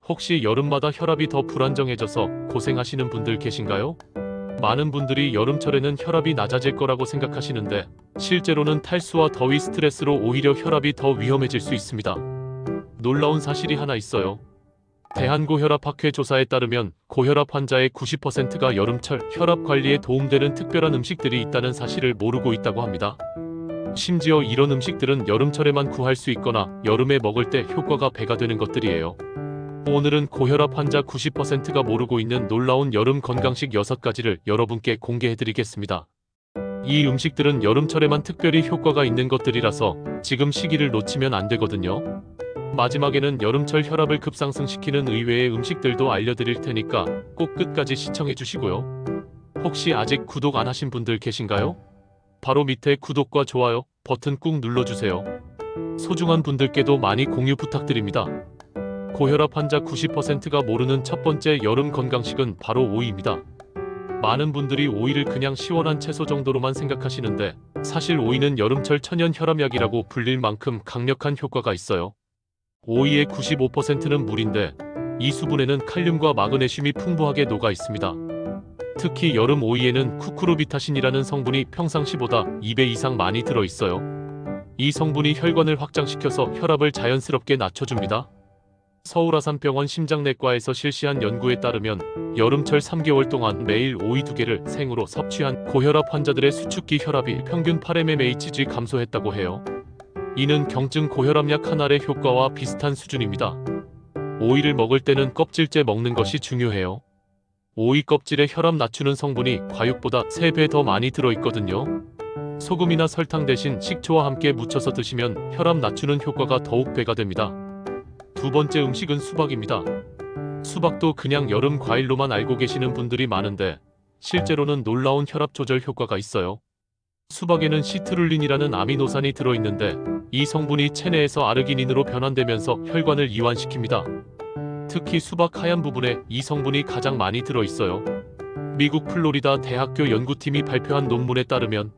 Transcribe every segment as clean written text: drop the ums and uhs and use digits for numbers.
혹시 여름마다 혈압이 더 불안정해져서 고생하시는 분들 계신가요? 많은 분들이 여름철에는 혈압이 낮아질 거라고 생각하시는데 실제로는 탈수와 더위 스트레스로 오히려 혈압이 더 위험해질 수 있습니다. 놀라운 사실이 하나 있어요. 대한고혈압학회 조사에 따르면 고혈압 환자의 90%가 여름철 혈압 관리에 도움되는 특별한 음식들이 있다는 사실을 모르고 있다고 합니다. 심지어 이런 음식들은 여름철에만 구할 수 있거나 여름에 먹을 때 효과가 배가 되는 것들이에요. 오늘은 고혈압 환자 90%가 모르고 있는 놀라운 여름 건강식 6가지를 여러분께 공개해드리겠습니다. 이 음식들은 여름철에만 특별히 효과가 있는 것들이라서 지금 시기를 놓치면 안 되거든요. 마지막에는 여름철 혈압을 급상승시키는 의외의 음식들도 알려드릴 테니까 꼭 끝까지 시청해주시고요. 혹시 아직 구독 안 하신 분들 계신가요? 바로 밑에 구독과 좋아요 버튼 꾹 눌러주세요. 소중한 분들께도 많이 공유 부탁드립니다. 고혈압 환자 90%가 모르는 첫 번째 여름 건강식은 바로 오이입니다. 많은 분들이 오이를 그냥 시원한 채소 정도로만 생각하시는데 사실 오이는 여름철 천연 혈압약이라고 불릴 만큼 강력한 효과가 있어요. 오이의 95%는 물인데 이 수분에는 칼륨과 마그네슘이 풍부하게 녹아 있습니다. 특히 여름 오이에는 쿠쿠르비타신이라는 성분이 평상시보다 2배 이상 많이 들어있어요. 이 성분이 혈관을 확장시켜서 혈압을 자연스럽게 낮춰줍니다. 서울아산병원 심장내과에서 실시한 연구에 따르면 여름철 3개월 동안 매일 오이 2개를 생으로 섭취한 고혈압 환자들의 수축기 혈압이 평균 8mmHg 감소했다고 해요. 이는 경증 고혈압약 한 알의 효과와 비슷한 수준입니다. 오이를 먹을 때는 껍질째 먹는 것이 중요해요. 오이 껍질에 혈압 낮추는 성분이 과육보다 3배 더 많이 들어있거든요. 소금이나 설탕 대신 식초와 함께 무쳐서 드시면 혈압 낮추는 효과가 더욱 배가 됩니다. 두 번째 음식은 수박입니다. 수박도 그냥 여름 과일로만 알고 계시는 분들이 많은데 실제로는 놀라운 혈압 조절 효과가 있어요. 수박에는 시트룰린이라는 아미노산이 들어있는데 이 성분이 체내에서 아르기닌으로 변환되면서 혈관을 이완시킵니다. 특히 수박 하얀 부분에 이 성분이 가장 많이 들어있어요. 미국 플로리다 대학교 연구팀이 발표한 논문에 따르면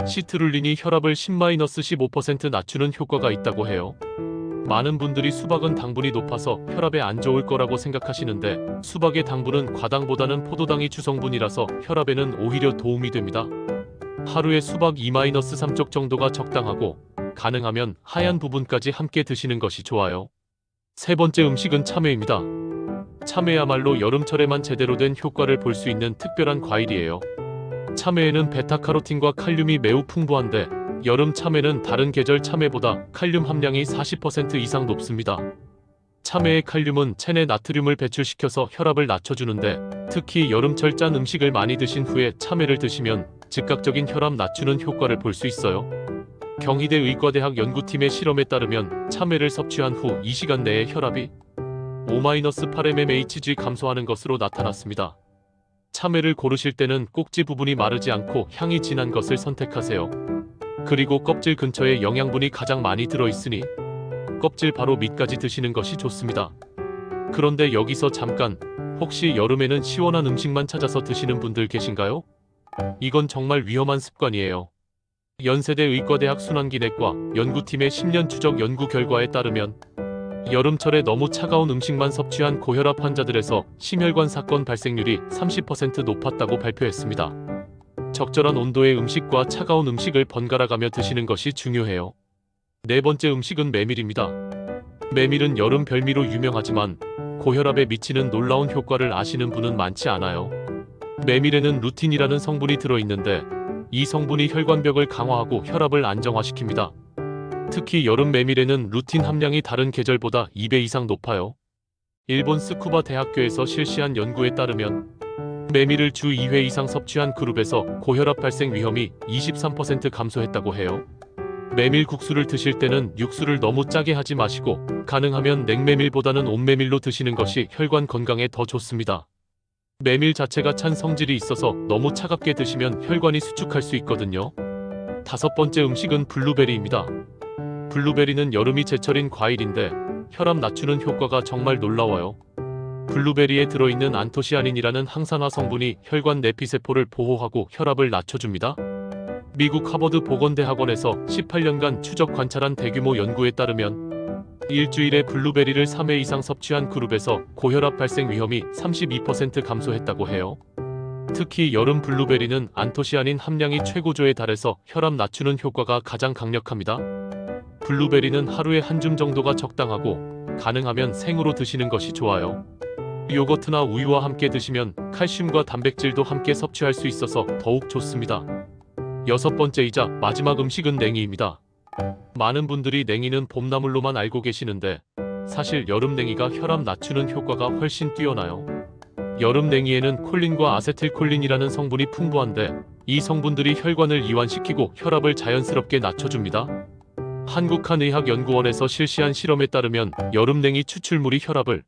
시트룰린이 혈압을 10-15% 낮추는 효과가 있다고 해요. 많은 분들이 수박은 당분이 높아서 혈압에 안 좋을 거라고 생각하시는데 수박의 당분은 과당보다는 포도당이 주성분이라서 혈압에는 오히려 도움이 됩니다. 하루에 수박 2-3쪽 정도가 적당하고 가능하면 하얀 부분까지 함께 드시는 것이 좋아요. 세 번째 음식은 참외입니다. 참외야말로 여름철에만 제대로 된 효과를 볼 수 있는 특별한 과일이에요. 참외에는 베타카로틴과 칼륨이 매우 풍부한데 여름 참외는 다른 계절 참외보다 칼륨 함량이 40% 이상 높습니다. 참외의 칼륨은 체내 나트륨을 배출시켜서 혈압을 낮춰주는데 특히 여름철 짠 음식을 많이 드신 후에 참외를 드시면 즉각적인 혈압 낮추는 효과를 볼 수 있어요. 경희대 의과대학 연구팀의 실험에 따르면 참외를 섭취한 후 2시간 내에 혈압이 5-8mmHg 감소하는 것으로 나타났습니다. 참외를 고르실 때는 꼭지 부분이 마르지 않고 향이 진한 것을 선택하세요. 그리고 껍질 근처에 영양분이 가장 많이 들어있으니 껍질 바로 밑까지 드시는 것이 좋습니다. 그런데 여기서 잠깐, 혹시 여름에는 시원한 음식만 찾아서 드시는 분들 계신가요? 이건 정말 위험한 습관이에요. 연세대 의과대학 순환기내과 연구팀의 10년 추적 연구 결과에 따르면 여름철에 너무 차가운 음식만 섭취한 고혈압 환자들에서 심혈관 사건 발생률이 30% 높았다고 발표했습니다. 적절한 온도의 음식과 차가운 음식을 번갈아가며 드시는 것이 중요해요. 네 번째 음식은 메밀입니다. 메밀은 여름 별미로 유명하지만 고혈압에 미치는 놀라운 효과를 아시는 분은 많지 않아요. 메밀에는 루틴이라는 성분이 들어있는데 이 성분이 혈관벽을 강화하고 혈압을 안정화시킵니다. 특히 여름 메밀에는 루틴 함량이 다른 계절보다 2배 이상 높아요. 일본 스쿠바 대학교에서 실시한 연구에 따르면 메밀을 주 2회 이상 섭취한 그룹에서 고혈압 발생 위험이 23% 감소했다고 해요. 메밀 국수를 드실 때는 육수를 너무 짜게 하지 마시고 가능하면 냉메밀보다는 온메밀로 드시는 것이 혈관 건강에 더 좋습니다. 메밀 자체가 찬 성질이 있어서 너무 차갑게 드시면 혈관이 수축할 수 있거든요. 다섯 번째 음식은 블루베리입니다. 블루베리는 여름이 제철인 과일인데 혈압 낮추는 효과가 정말 놀라워요. 블루베리에 들어있는 안토시아닌이라는 항산화 성분이 혈관 내피세포를 보호하고 혈압을 낮춰줍니다. 미국 하버드 보건대학원에서 18년간 추적 관찰한 대규모 연구에 따르면 일주일에 블루베리를 3회 이상 섭취한 그룹에서 고혈압 발생 위험이 32% 감소했다고 해요. 특히 여름 블루베리는 안토시아닌 함량이 최고조에 달해서 혈압 낮추는 효과가 가장 강력합니다. 블루베리는 하루에 한 줌 정도가 적당하고 가능하면 생으로 드시는 것이 좋아요. 요거트나 우유와 함께 드시면 칼슘과 단백질도 함께 섭취할 수 있어서 더욱 좋습니다. 여섯 번째이자 마지막 음식은 냉이입니다. 많은 분들이 냉이는 봄나물로만 알고 계시는데 사실 여름 냉이가 혈압 낮추는 효과가 훨씬 뛰어나요. 여름 냉이에는 콜린과 아세틸콜린이라는 성분이 풍부한데 이 성분들이 혈관을 이완시키고 혈압을 자연스럽게 낮춰줍니다. 한국한의학연구원에서 실시한 실험에 따르면 여름 냉이 추출물이 혈압을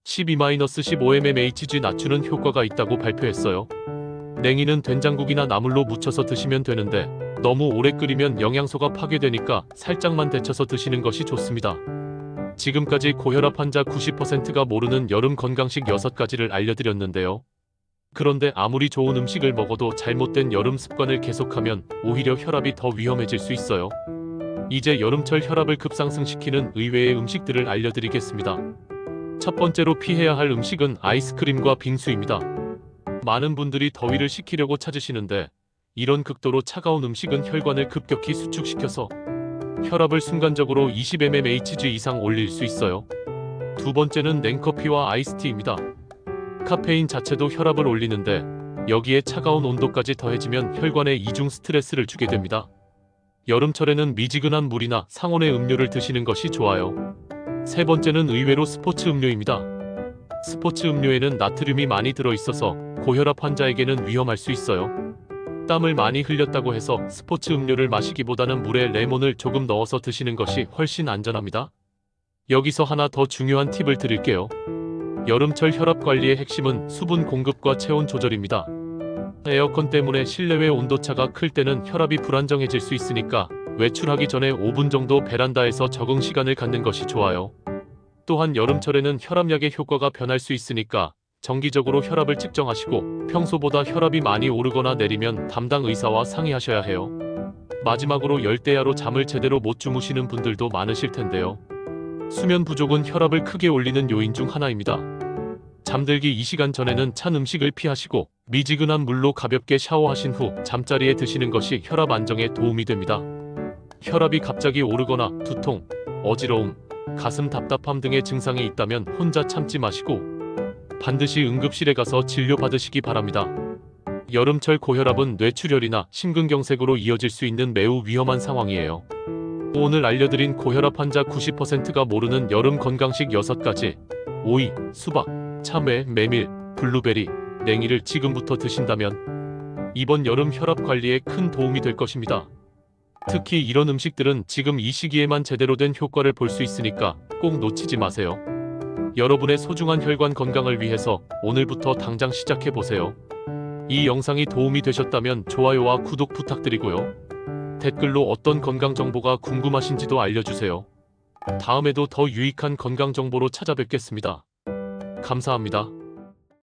12-15 mmHg 낮추는 효과가 있다고 발표했어요. 냉이는 된장국이나 나물로 무쳐서 드시면 되는데 너무 오래 끓이면 영양소가 파괴되니까 살짝만 데쳐서 드시는 것이 좋습니다. 지금까지 고혈압 환자 90%가 모르는 여름 건강식 6가지를 알려드렸는데요. 그런데 아무리 좋은 음식을 먹어도 잘못된 여름 습관을 계속하면 오히려 혈압이 더 위험해질 수 있어요. 이제 여름철 혈압을 급상승시키는 의외의 음식들을 알려드리겠습니다. 첫 번째로 피해야 할 음식은 아이스크림과 빙수입니다. 많은 분들이 더위를 식히려고 찾으시는데 이런 극도로 차가운 음식은 혈관을 급격히 수축시켜서 혈압을 순간적으로 20 mmHg 이상 올릴 수 있어요. 두 번째는 냉커피와 아이스티입니다. 카페인 자체도 혈압을 올리는데 여기에 차가운 온도까지 더해지면 혈관에 이중 스트레스를 주게 됩니다. 여름철에는 미지근한 물이나 상온의 음료를 드시는 것이 좋아요. 세 번째는 의외로 스포츠 음료입니다. 스포츠 음료에는 나트륨이 많이 들어있어서 고혈압 환자에게는 위험할 수 있어요. 땀을 많이 흘렸다고 해서 스포츠 음료를 마시기보다는 물에 레몬을 조금 넣어서 드시는 것이 훨씬 안전합니다. 여기서 하나 더 중요한 팁을 드릴게요. 여름철 혈압 관리의 핵심은 수분 공급과 체온 조절입니다. 에어컨 때문에 실내외 온도차가 클 때는 혈압이 불안정해질 수 있으니까 외출하기 전에 5분 정도 베란다에서 적응 시간을 갖는 것이 좋아요. 또한 여름철에는 혈압약의 효과가 변할 수 있으니까 정기적으로 혈압을 측정하시고 평소보다 혈압이 많이 오르거나 내리면 담당 의사와 상의하셔야 해요. 마지막으로 열대야로 잠을 제대로 못 주무시는 분들도 많으실 텐데요. 수면 부족은 혈압을 크게 올리는 요인 중 하나입니다. 잠들기 2시간 전에는 찬 음식을 피하시고 미지근한 물로 가볍게 샤워하신 후 잠자리에 드시는 것이 혈압 안정에 도움이 됩니다. 혈압이 갑자기 오르거나 두통, 어지러움, 가슴 답답함 등의 증상이 있다면 혼자 참지 마시고 반드시 응급실에 가서 진료받으시기 바랍니다. 여름철 고혈압은 뇌출혈이나 심근경색으로 이어질 수 있는 매우 위험한 상황이에요. 오늘 알려드린 고혈압 환자 90%가 모르는 여름 건강식 6가지, 오이, 수박, 참외, 메밀, 블루베리, 냉이를 지금부터 드신다면 이번 여름 혈압 관리에 큰 도움이 될 것입니다. 특히 이런 음식들은 지금 이 시기에만 제대로 된 효과를 볼 수 있으니까 꼭 놓치지 마세요. 여러분의 소중한 혈관 건강을 위해서 오늘부터 당장 시작해보세요. 이 영상이 도움이 되셨다면 좋아요와 구독 부탁드리고요. 댓글로 어떤 건강 정보가 궁금하신지도 알려주세요. 다음에도 더 유익한 건강 정보로 찾아뵙겠습니다. 감사합니다.